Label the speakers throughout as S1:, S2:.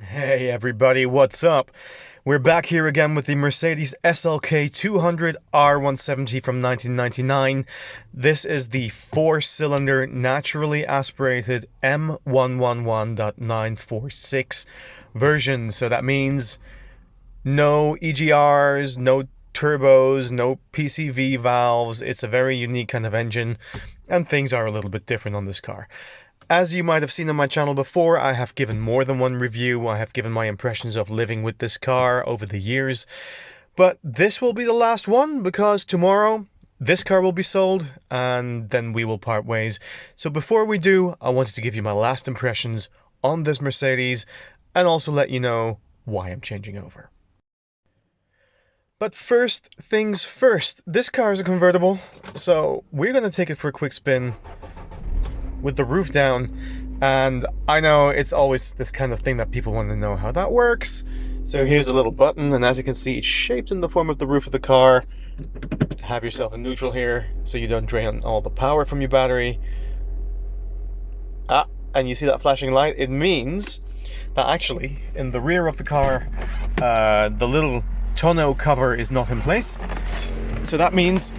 S1: Hey everybody, what's up? We're back here again with the Mercedes SLK200 R1700 from 1999. This is the 4-cylinder naturally aspirated M111.946 version. So that means no EGRs, no turbos, no PCV valves. It's a very unique kind of engine, and things are a little bit different on this car. As you might have seen on my channel before, I have given more than one review. I have given my impressions of living with this car over the years. But this will be the last one, because tomorrow this car will be sold and then we will part ways. So before we do, I wanted to give you my last impressions on this Mercedes and also let you know why I'm changing over. But first things first, this car is a convertible, so we're going to take it for a quick spin with the roof down. And I know it's always this kind of thing that people want to know how that works. So here's a little button, and as you can see, it's shaped in the form of the roof of the car. Have yourself a neutral here so you don't drain all the power from your battery. And you see that flashing light? It means that actually in the rear of the car, the little tonneau cover is not in place. So that means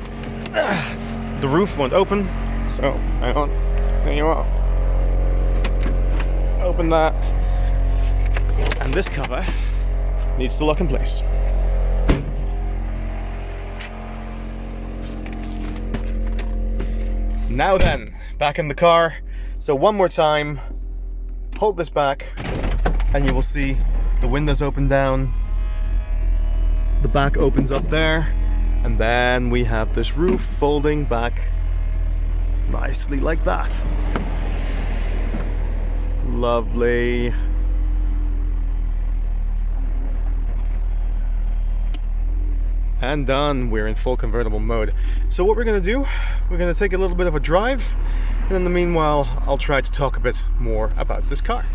S1: the roof won't open. So hang on. There you are. Open that. And this cover needs to lock in place. Now then, back in the car. So one more time, hold this back and you will see the windows open down. The back opens up there, and then we have this roof folding back nicely like that. Lovely. And done. We're in full convertible mode. So what we're going to do, we're going to take a little bit of a drive, and in the meanwhile I'll try to talk a bit more about this car.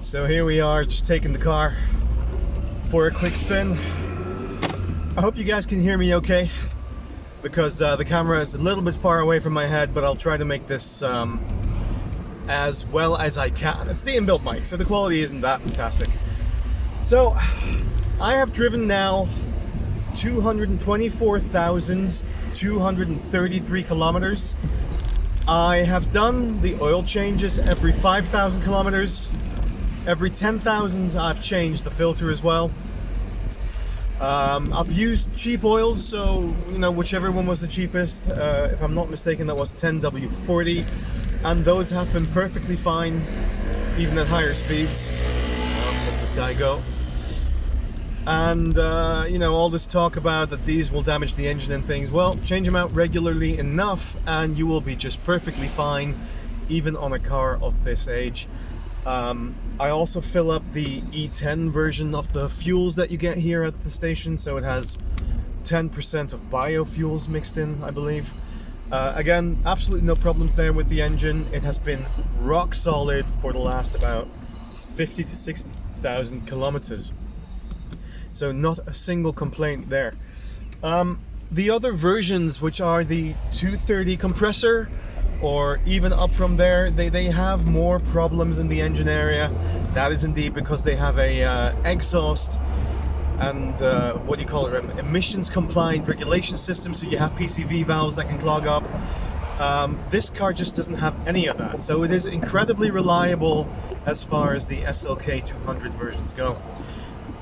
S1: So here we are, just taking the car for a quick spin. I hope you guys can hear me okay, because the camera is a little bit far away from my head, but I'll try to make this as well as I can. It's the inbuilt mic, so the quality isn't that fantastic. So I have driven now 224,233 kilometers. I have done the oil changes every 5,000 kilometers. Every 10,000 I've changed the filter as well. I've used cheap oils, so you know, whichever one was the cheapest. If I'm not mistaken, that was 10W40, and those have been perfectly fine even at higher speeds. Let this guy go. And you know, all this talk about that these will damage the engine and things, well, change them out regularly enough and you will be just perfectly fine, even on a car of this age. I also fill up the E10 version of the fuels that you get here at the station, so it has 10% of biofuels mixed in, I believe. Again, absolutely no problems there with the engine. It has been rock solid for the last about 50 to 60,000 kilometers. So not a single complaint there. The other versions, which are the 230 compressor, or even up from there, they have more problems in the engine area. That is indeed because they have a exhaust and what do you call it, emissions compliant regulation system, so you have PCV valves that can clog up. This car just doesn't have any of that, so it is incredibly reliable as far as the SLK200 versions go.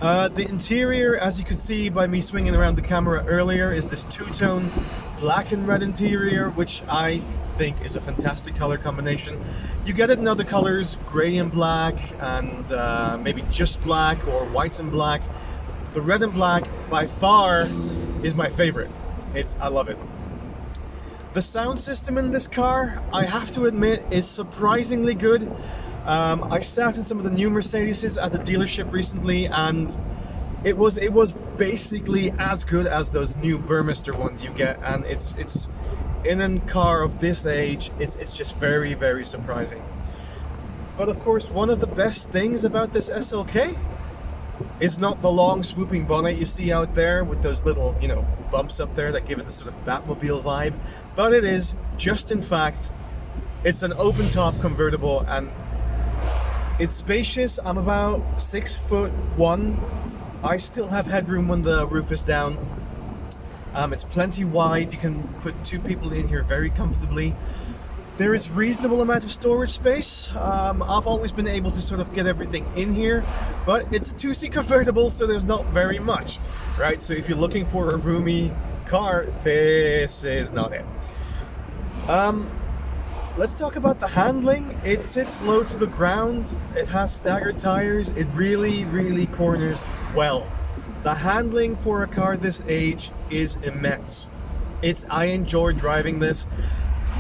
S1: The interior, as you could see by me swinging around the camera earlier, is this two-tone black and red interior, which I think is a fantastic color combination. You get it in other colors, gray and black, and maybe just black or white and black. The red and black by far is my favorite. I love it. The sound system in this car, I have to admit, is surprisingly good. I sat in some of the new Mercedeses at the dealership recently, and it was basically as good as those new Burmester ones you get, and it's in a car of this age, it's just very, very surprising. But of course, one of the best things about this SLK is not the long swooping bonnet you see out there with those little, you know, bumps up there that give it the sort of Batmobile vibe, but it is just, in fact, it's an open top convertible, and It's spacious. I'm about 6'1". I still have headroom when the roof is down. It's plenty wide. You can put 2 people in here very comfortably. There is reasonable amount of storage space. I've always been able to sort of get everything in here, but it's a 2-seat convertible, so there's not very much, right? So if you're looking for a roomy car, this is not it. Let's talk about the handling. It sits low to the ground. It has staggered tires. It really, really corners well. The handling for a car this age is immense. I enjoy driving this.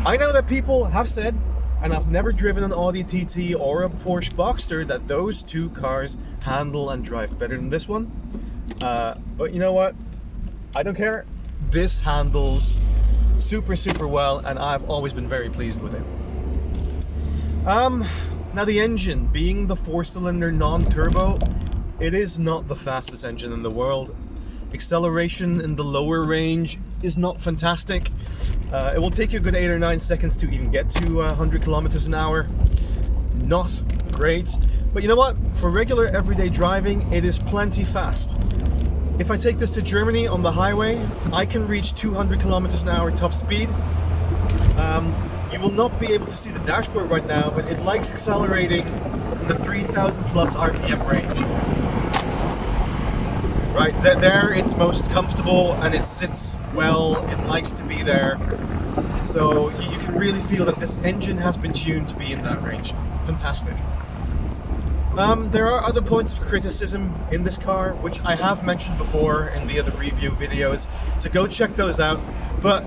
S1: I know that people have said, and I've never driven an Audi TT or a Porsche Boxster, that those 2 cars handle and drive better than this one. But you know what? I don't care. This handles super, super well, and I've always been very pleased with it. Now the engine, being the 4-cylinder non-turbo, it is not the fastest engine in the world. Acceleration in the lower range is not fantastic. It will take you a good 8 or 9 seconds to even get to 100 kilometers an hour. Not great, but you know what? For regular everyday driving, it is plenty fast. If I take this to Germany on the highway, I can reach 200 kilometers an hour top speed. You will not be able to see the dashboard right now, but it likes accelerating in the 3,000 plus RPM range. Right, there it's most comfortable and it sits well, it likes to be there. So you can really feel that this engine has been tuned to be in that range. Fantastic. There are other points of criticism in this car, which I have mentioned before in the other review videos, so go check those out. But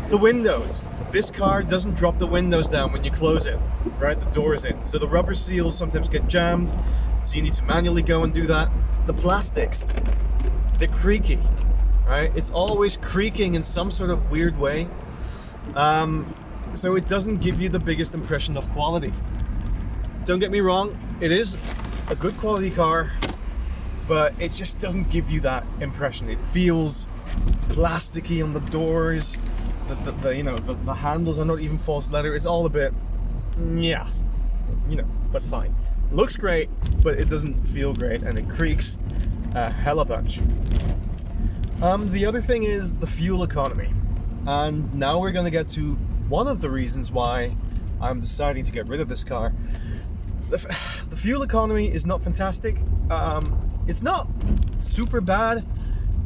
S1: the windows. This car doesn't drop the windows down when you close it, right? The door's in. So the rubber seals sometimes get jammed, so you need to manually go and do that. The plastics, they're creaky, right? It's always creaking in some sort of weird way. So it doesn't give you the biggest impression of quality. Don't get me wrong, it is a good quality car, but it just doesn't give you that impression. It feels plasticky on the doors. The handles are not even false leather. It's all a bit, yeah, but fine. Looks great, but it doesn't feel great, and it creaks a hell of a bunch. The other thing is the fuel economy, and now we're going to get to one of the reasons why I'm deciding to get rid of this car. The fuel economy is not fantastic. It's not super bad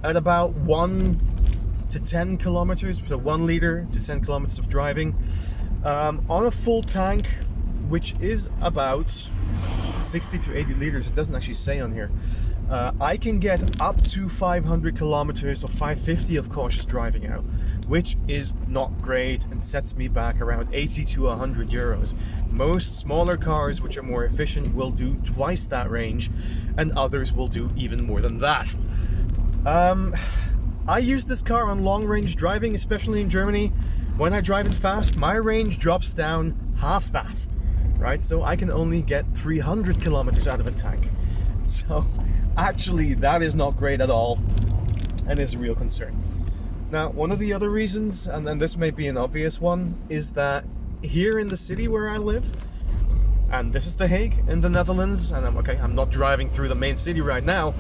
S1: at about 1 to 10 kilometers, so 1 liter to 10 kilometers of driving. On a full tank, which is about 60 to 80 liters, it doesn't actually say on here, I can get up to 500 kilometers or 550 of cautious driving out, which is not great and sets me back around 80 to 100 euros. Most smaller cars, which are more efficient, will do twice that range, and others will do even more than that. I use this car on long range driving, especially in Germany. When I drive it fast, my range drops down half that, right? So I can only get 300 kilometers out of a tank. So actually, that is not great at all, and is a real concern. Now, one of the other reasons, and this may be an obvious one, is that here in the city where I live, and this is The Hague in the Netherlands, and I'm not driving through the main city right now,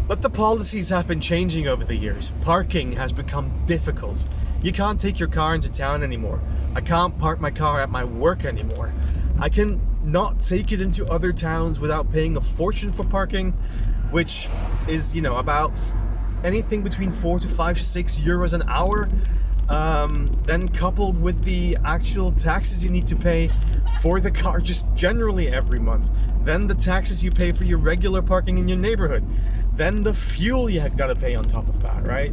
S1: but the policies have been changing over the years. Parking has become difficult. You can't take your car into town anymore. I can't park my car at my work anymore. I can not take it into other towns without paying a fortune for parking, which is, about anything between 4 to 5, 6 euros an hour. Then coupled with the actual taxes you need to pay for the car just generally every month. Then the taxes you pay for your regular parking in your neighborhood. Then the fuel you gotta pay on top of that, right?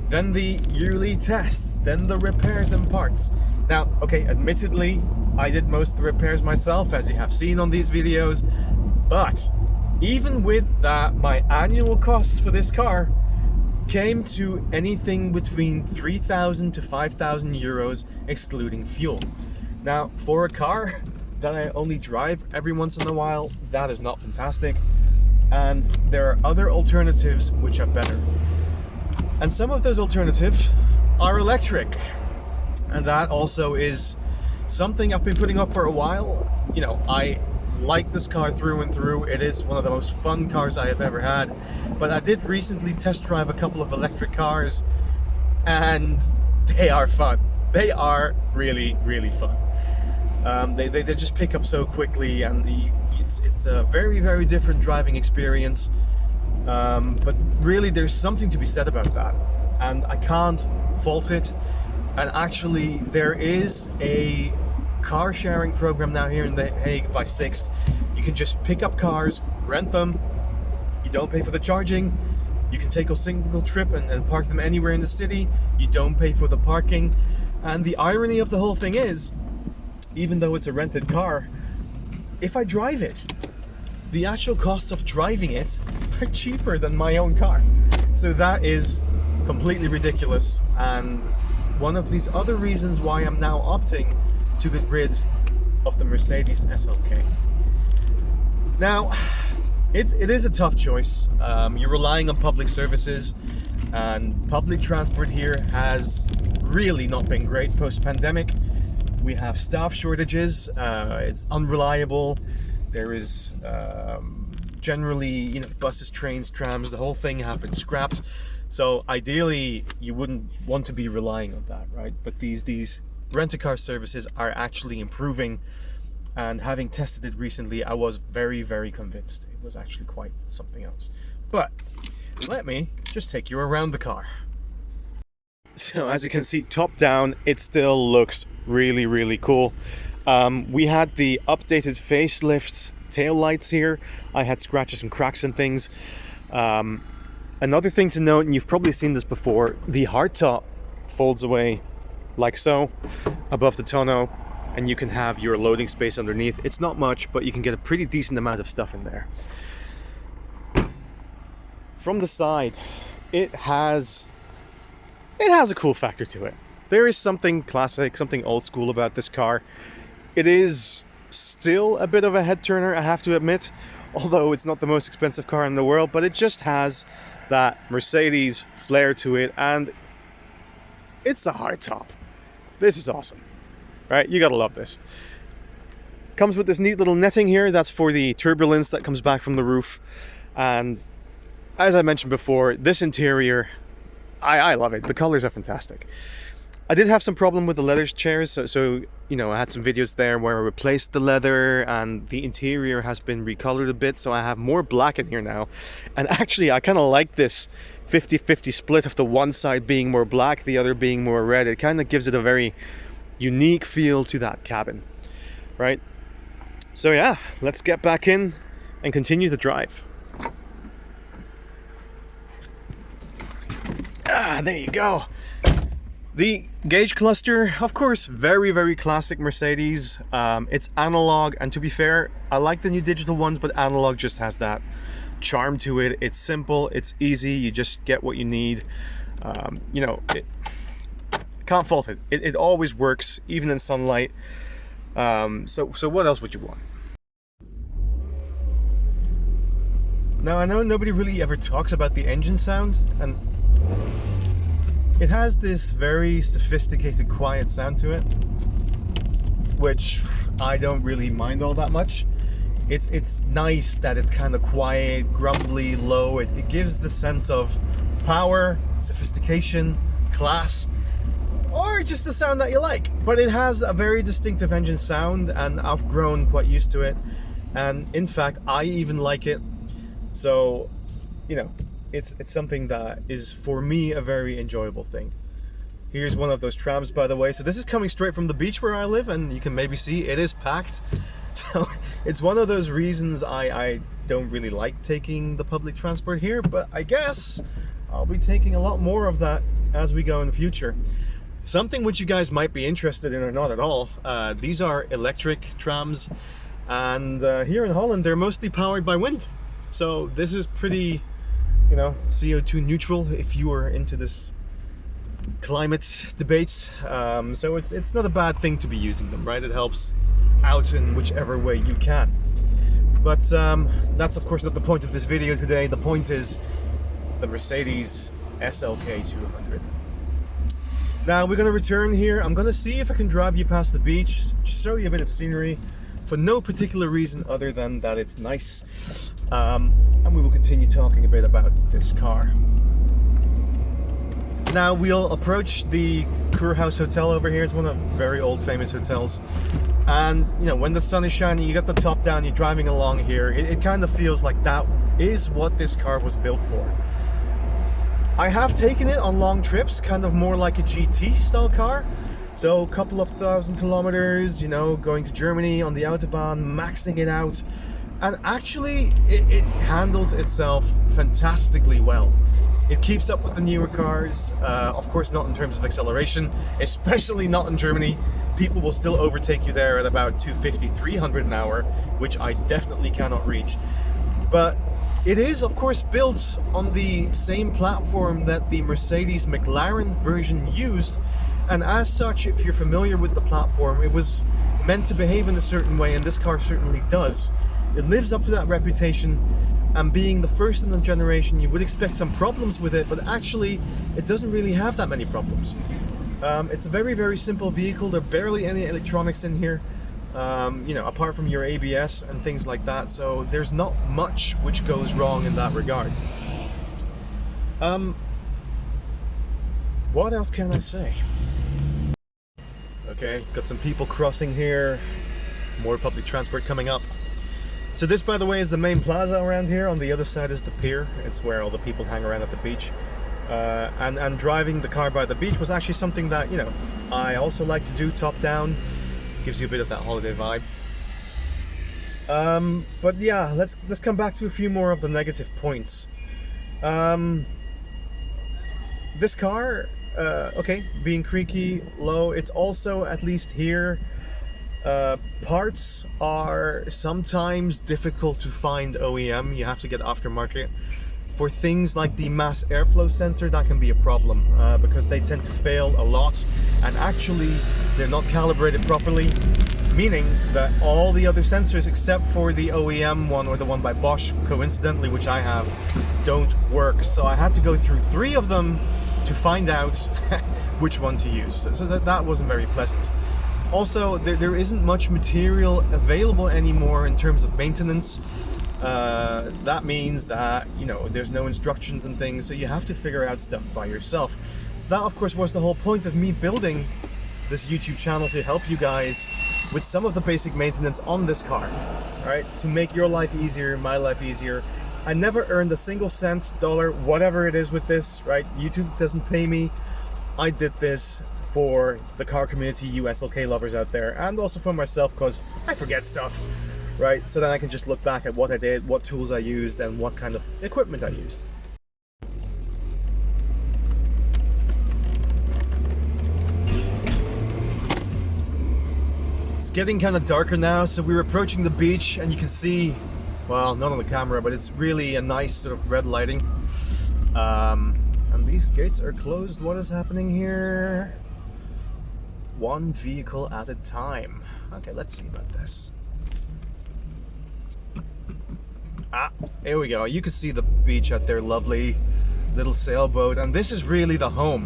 S1: Then the yearly tests, then the repairs and parts. Now, okay, admittedly, I did most of the repairs myself, as you have seen on these videos, but even with that, my annual costs for this car came to anything between 3,000 to 5,000 euros, excluding fuel. Now, for a car that I only drive every once in a while, that is not fantastic. And there are other alternatives which are better. And some of those alternatives are electric. And that also is something I've been putting up for a while. like this car through and through. It is one of the most fun cars I have ever had. But I did recently test drive a couple of electric cars, and they are fun. They are really, really fun. They just pick up so quickly, and it's a very, very different driving experience. But really, there's something to be said about that, and I can't fault it. And actually, there is a car sharing program now here in The Hague by Sixt. You can just pick up cars, rent them. You don't pay for the charging. You can take a single trip and park them anywhere in the city. You don't pay for the parking. And the irony of the whole thing is, even though it's a rented car, if I drive it, the actual costs of driving it are cheaper than my own car. So that is completely ridiculous, and one of these other reasons why I'm now opting to get rid of the Mercedes SLK. Now, it is a tough choice. You're relying on public services, and public transport here has really not been great post-pandemic. We have staff shortages, it's unreliable. There is generally, you know, buses, trains, trams, the whole thing have been scrapped. So ideally, you wouldn't want to be relying on that, right? But these rent-a-car services are actually improving, and having tested it recently, I was very, very convinced it was actually quite something else. But let me just take you around the car. So as you can see, top down, it still looks really, really cool. We had the updated facelift tail lights here. I had scratches and cracks and things. Another thing to note, and you've probably seen this before, the hardtop folds away like so above the tonneau, and you can have your loading space underneath. It's not much, but you can get a pretty decent amount of stuff in there. From the side, it has a cool factor to it. There is something classic, something old school about this car. It is still a bit of a head turner, I have to admit, although it's not the most expensive car in the world, but it just has that Mercedes flair to it, and it's a hardtop. This is awesome, right? You gotta love this. Comes with this neat little netting here. That's for the turbulence that comes back from the roof. And as I mentioned before, this interior, I love it. The colors are fantastic. I did have some problem with the leather chairs, so you know, I had some videos there where I replaced the leather, and the interior has been recolored a bit, so I have more black in here now. And actually, I kind of like this 50-50 split of the one side being more black, the other being more red. It kind of gives it a very unique feel to that cabin, right? So yeah, let's get back in and continue the drive. Ah, there you go. The gauge cluster, of course, very, very classic Mercedes. It's analog, and to be fair, I like the new digital ones, but analog just has that charm to it. It's simple, it's easy, you just get what you need. You know, can't fault it. It always works, even in sunlight. So what else would you want? Now, I know nobody really ever talks about the engine sound, and it has this very sophisticated, quiet sound to it, which I don't really mind all that much. It's nice that it's kind of quiet, grumbly, low. It gives the sense of power, sophistication, class, or just the sound that you like. But it has a very distinctive engine sound, and I've grown quite used to it. And in fact, I even like it. So, you know, it's something that is, for me, a very enjoyable thing. Here's one of those trams, by the way. So this is coming straight from the beach where I live, and you can maybe see it is packed. So it's one of those reasons I don't really like taking the public transport here, but I guess I'll be taking a lot more of that as we go in the future. Something which you guys might be interested in or not at all, these are electric trams, and here in Holland they're mostly powered by wind. So this is pretty, you know, CO2 neutral if you are into this climate debates. So it's not a bad thing to be using them, right? It helps out in whichever way you can. But that's of course not the point of this video today. The point is the Mercedes SLK200. Now we're going to return here. I'm going to see if I can drive you past the beach, just show you a bit of scenery. for no particular reason other than that it's nice. And we will continue talking a bit about this car. Now we'll approach the Kurhaus Hotel over here. It's one of very old famous hotels. And you know, when the sun is shining, you got the top down, you're driving along here, it kind of feels like that is what this car was built for. I have taken it on long trips, kind of more like a GT style car. So a couple of 1,000 kilometers, you know, going to Germany on the Autobahn, maxing it out. And actually, it handles itself fantastically well. It keeps up with the newer cars, of course not in terms of acceleration, especially not in Germany. People will still overtake you there at about 250, 300 an hour, which I definitely cannot reach. But it is, of course, built on the same platform that the Mercedes McLaren version used. And as such, if you're familiar with the platform, it was meant to behave in a certain way, and this car certainly does. It lives up to that reputation. And being the first in the generation, you would expect some problems with it, but actually it doesn't really have that many problems. It's a very, very simple vehicle. There are barely any electronics in here, you know, apart from your ABS and things like that. So there's not much which goes wrong in that regard. What else can I say? Okay, got some people crossing here. More public transport coming up. So this, by the way, is the main plaza around here. On the other side is the pier. It's where all the people hang around at the beach. And driving the car by the beach was actually something that, you know, I also like to do top down. Gives you a bit of that holiday vibe. But yeah, let's come back to a few more of the negative points. This car, okay, being creaky, low, it's also, at least here, parts are sometimes difficult to find OEM. You have to get aftermarket. For things like the mass airflow sensor, that can be a problem because they tend to fail a lot, and actually they're not calibrated properly, meaning that all the other sensors except for the OEM one or the one by Bosch, coincidentally, which I have, don't work. So I had to go through 3 of them to find out which one to use. So that wasn't very pleasant. Also, there isn't much material available anymore in terms of maintenance. That means that, you know, there's no instructions and things, so you have to figure out stuff by yourself. That, of course, was the whole point of me building this YouTube channel, to help you guys with some of the basic maintenance on this car, right? To make your life easier, my life easier. I never earned a single cent, dollar, whatever it is with this, right? YouTube doesn't pay me. I did this for the car community, you SLK lovers out there, and also for myself, because I forget stuff, right? So then I can just look back at what I did, what tools I used, and what kind of equipment I used. It's getting kind of darker now, so we're approaching the beach, and you can see, well, not on the camera, but it's really a nice sort of red lighting. And these gates are closed. What is happening here? One vehicle at a time. Okay, let's see about this. Ah, here we go. You can see the beach at their lovely little sailboat, and this is really the home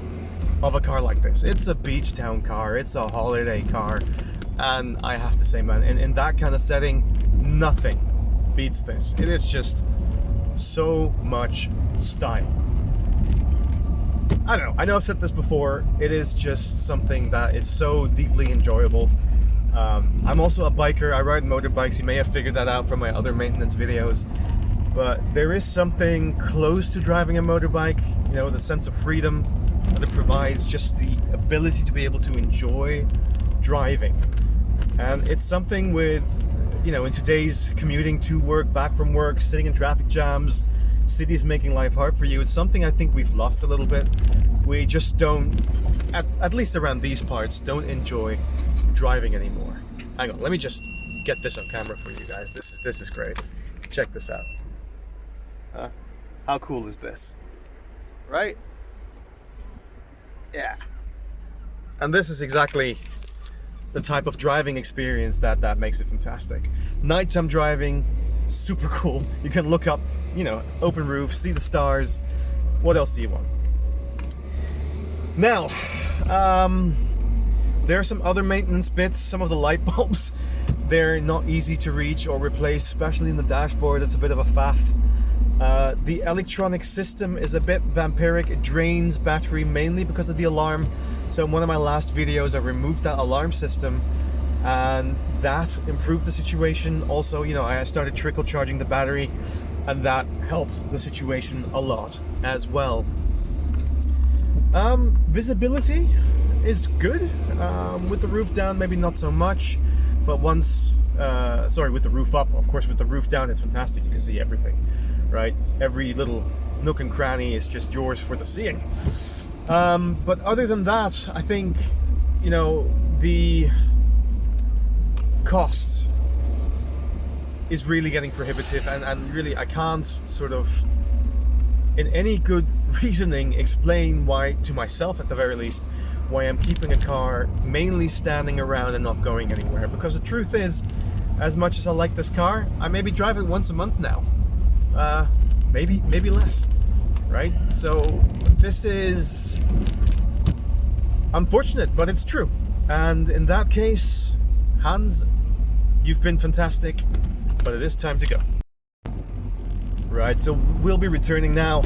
S1: of a car like this. It's a beach town car, it's a holiday car, and I have to say, man, in that kind of setting, nothing beats this. It is just so much style. I don't know, I know I've said this before, it is just something that is so deeply enjoyable. I'm also a biker, I ride motorbikes, you may have figured that out from my other maintenance videos, but there is something close to driving a motorbike, you know, the sense of freedom that it provides, just the ability to be able to enjoy driving. And it's something with, you know, in today's commuting to work, back from work, sitting in traffic jams, cities making life hard for you, it's something I think we've lost a little bit. We just don't, at least around these parts, don't enjoy driving anymore. Hang on, let me just get this on camera for you guys. This is great. Check this out. How cool is this? Right? Yeah. And this is exactly the type of driving experience that makes it fantastic. Nighttime driving, super cool. You can look up, you know, open roof, see the stars. What else do you want? Now, there are some other maintenance bits. Some of the light bulbs, they're not easy to reach or replace, especially in the dashboard. It's a bit of a faff. The electronic system is a bit vampiric. It drains battery mainly because of the alarm. So in one of my last videos, I removed that alarm system, and that improved the situation. Also, you know, I started trickle charging the battery, and that helped the situation a lot as well. Visibility is good. With the roof down, maybe not so much, but once, sorry, with the roof up, of course, with the roof down, it's fantastic. You can see everything, right? Every little nook and cranny is just yours for the seeing. But other than that, I think, you know, the cost is really getting prohibitive, and really I can't sort of, in any good reasoning, explain why, to myself at the very least, why I'm keeping a car mainly standing around and not going anywhere. Because the truth is, as much as I like this car, I maybe drive it once a month now. Maybe less, right? So this is unfortunate, but it's true. And in that case, Hans, you've been fantastic, but it is time to go. Right, so we'll be returning now.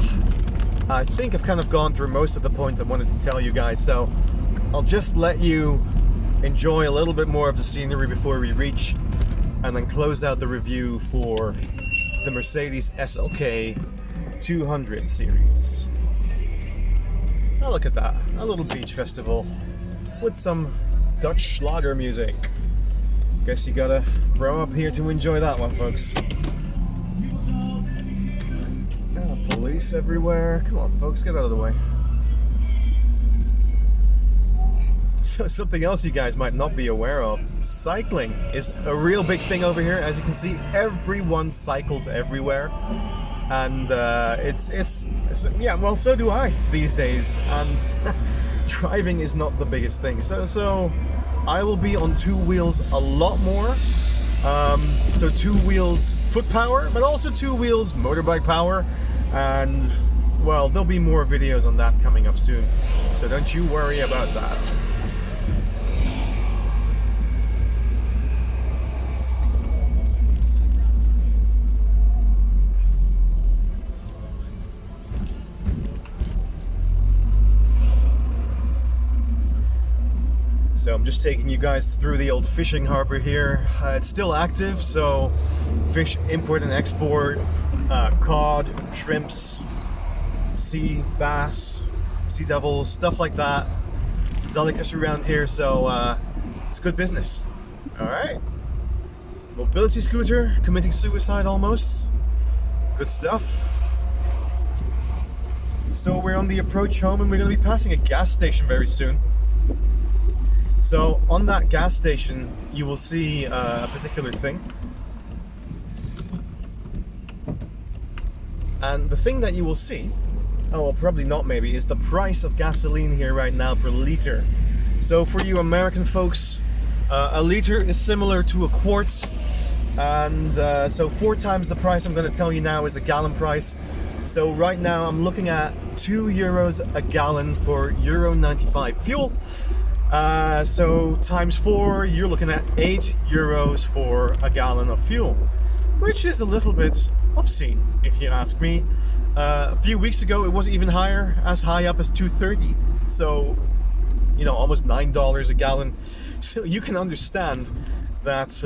S1: I think I've kind of gone through most of the points I wanted to tell you guys, so I'll just let you enjoy a little bit more of the scenery before we reach, and then close out the review for the Mercedes SLK200 series. Oh, look at that, a little beach festival with some Dutch Schlager music. Guess you gotta grow up here to enjoy that one, folks. Police everywhere. Come on, folks, get out of the way. So something else you guys might not be aware of, cycling is a real big thing over here. As you can see, everyone cycles everywhere, and it's yeah, well, so do I these days, and driving is not the biggest thing. So I will be on two wheels a lot more. So two wheels foot power, but also two wheels motorbike power. And, well, there'll be more videos on that coming up soon, so don't you worry about that. So I'm just taking you guys through the old fishing harbor here. It's still active, so fish import and export, cod, shrimps, sea bass, sea devils, stuff like that. It's a delicacy around here, so it's good business. All right, mobility scooter, committing suicide almost. Good stuff. So we're on the approach home, and we're going to be passing a gas station very soon. So on that gas station, you will see a particular thing. And the thing that you will see, oh, well, probably not maybe, is the price of gasoline here right now per liter. So for you American folks, a liter is similar to a quart. And so 4 times the price I'm going to tell you now is a gallon price. So right now I'm looking at €2 a gallon for Euro 95 fuel. So times 4, you're looking at €8 for a gallon of fuel, which is a little bit obscene, if you ask me. A few weeks ago, it was even higher, as high up as $2.30. So, you know, almost $9 a gallon. So you can understand that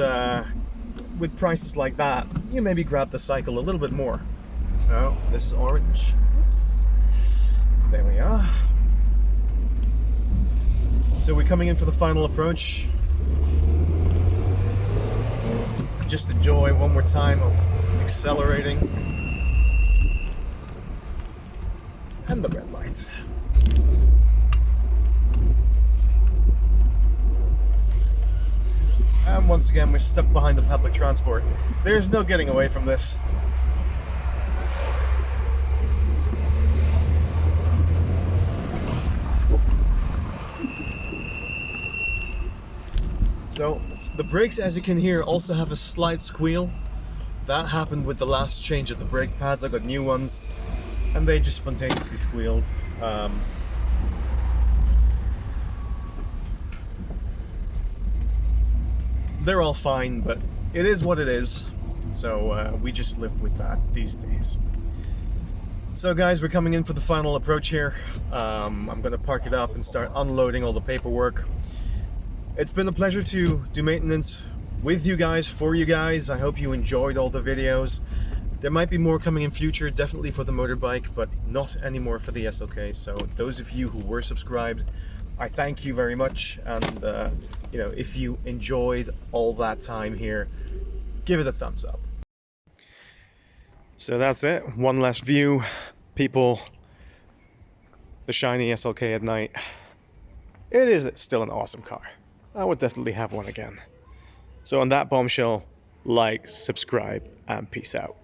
S1: with prices like that, you maybe grab the cycle a little bit more. Oh, this is orange. Oops. There we are. So we're coming in for the final approach. Just enjoy one more time of accelerating. And the red lights. And once again, we're stuck behind the public transport. There's no getting away from this. So the brakes, as you can hear, also have a slight squeal. That happened with the last change of the brake pads. I got new ones and they just spontaneously squealed. they're all fine, but it is what it is. So we just live with that these days. So guys, we're coming in for the final approach here. I'm gonna park it up and start unloading all the paperwork. It's been a pleasure to do maintenance with you guys, for you guys. I hope you enjoyed all the videos. There might be more coming in future, definitely for the motorbike, but not anymore for the SLK. So those of you who were subscribed, I thank you very much. And you know, if you enjoyed all that time here, give it a thumbs up. So that's it. One last view. People, the shiny SLK at night. It is still an awesome car. I would definitely have one again. So on that bombshell, like, subscribe, and peace out.